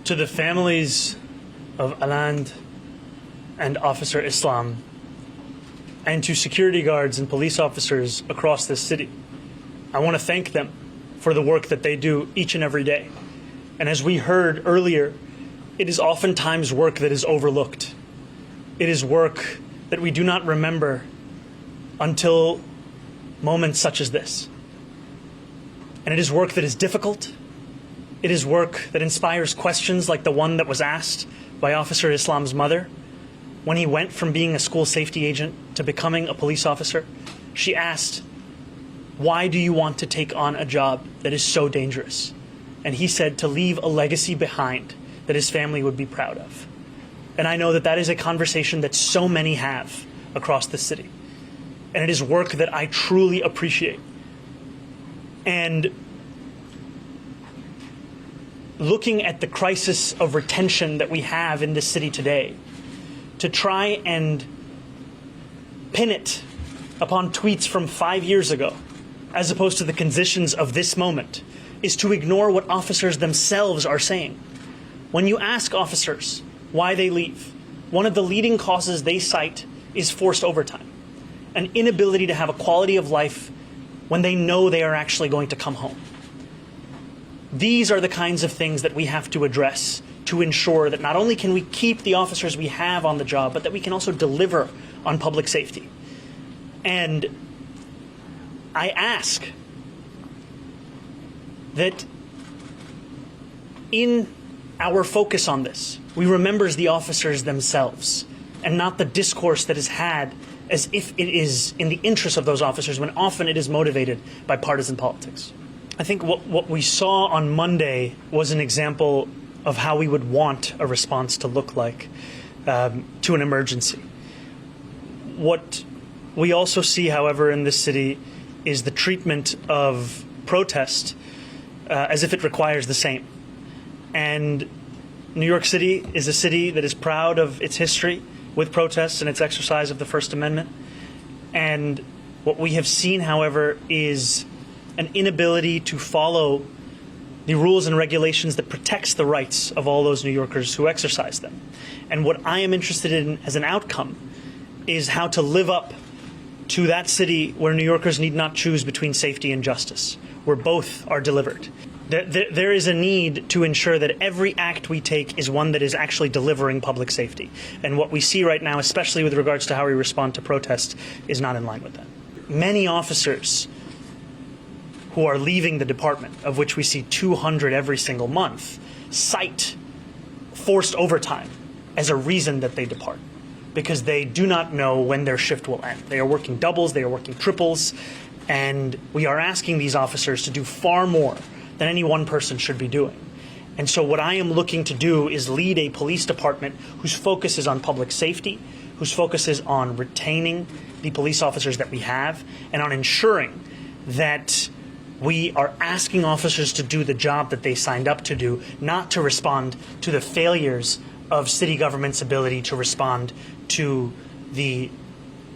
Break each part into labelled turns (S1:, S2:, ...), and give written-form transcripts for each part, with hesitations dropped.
S1: To the families of Aland and Officer Islam, and to security guards and police officers across this city, I want to thank them for the work that they do each and every day. And as we heard earlier, it is oftentimes work that is overlooked. It is work that we do not remember until moments such as this. And it is work that is difficult. It is work that inspires questions like the one that was asked by Officer Islam's mother when he went from being a school safety agent to becoming a police officer. She asked, "Why do you want to take on a job that is so dangerous?" And he said, to leave a legacy behind that his family would be proud of. And I know that that is a conversation that so many have across the city. And it is work that I truly appreciate. And looking at the crisis of retention that we have in this city today, to try and pin it upon tweets from 5 years ago, as opposed to the conditions of this moment, is to ignore what officers themselves are saying. When you ask officers why they leave, one of the leading causes they cite is forced overtime, an inability to have a quality of life when they know they are actually going to come home. These are the kinds of things that we have to address to ensure that not only can we keep the officers we have on the job, but that we can also deliver on public safety. And I ask that in our focus on this, we remember the officers themselves and not the discourse that is had as if it is in the interest of those officers, when often it is motivated by partisan politics. I think what we saw on Monday was an example of how we would want a response to look like to an emergency. What we also see, however, in this city is the treatment of protest as if it requires the same. And New York City is a city that is proud of its history with protests and its exercise of the First Amendment. And what we have seen, however, is an inability to follow the rules and regulations that protects the rights of all those New Yorkers who exercise them. And what I am interested in as an outcome is how to live up to that city where New Yorkers need not choose between safety and justice, where both are delivered. There is a need to ensure that every act we take is one that is actually delivering public safety. And what we see right now, especially with regards to how we respond to protest, is not in line with that. Many officers who are leaving the department, of which we see 200 every single month, cite forced overtime as a reason that they depart, because they do not know when their shift will end. They are working doubles, they are working triples, and we are asking these officers to do far more than any one person should be doing. And so what I am looking to do is lead a police department whose focus is on public safety, whose focus is on retaining the police officers that we have, and on ensuring that we are asking officers to do the job that they signed up to do, not to respond to the failures of city government's ability to respond to the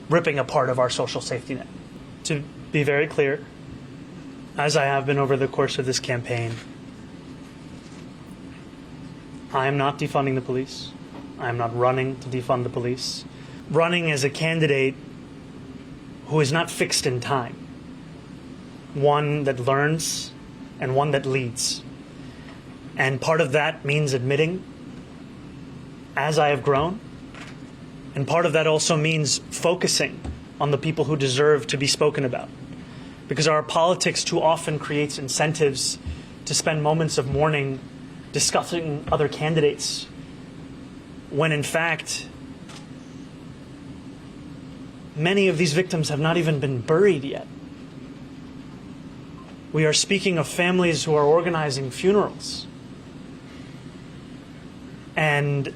S1: ripping apart of our social safety net. To be very clear, as I have been over the course of this campaign, I am not defunding the police. I am not running to defund the police. Running as a candidate who is not fixed in time, one that learns and one that leads. And part of that means admitting, as I have grown, and part of that also means focusing on the people who deserve to be spoken about. Because our politics too often creates incentives to spend moments of mourning discussing other candidates, when in fact, many of these victims have not even been buried yet. We are speaking of families who are organizing funerals. And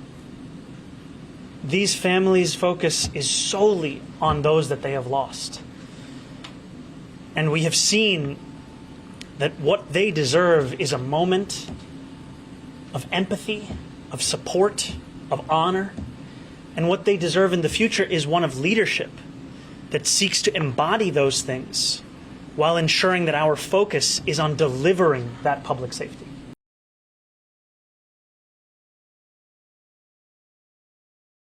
S1: these families' focus is solely on those that they have lost. And we have seen that what they deserve is a moment of empathy, of support, of honor. And what they deserve in the future is one of leadership that seeks to embody those things while ensuring that our focus is on delivering that public safety.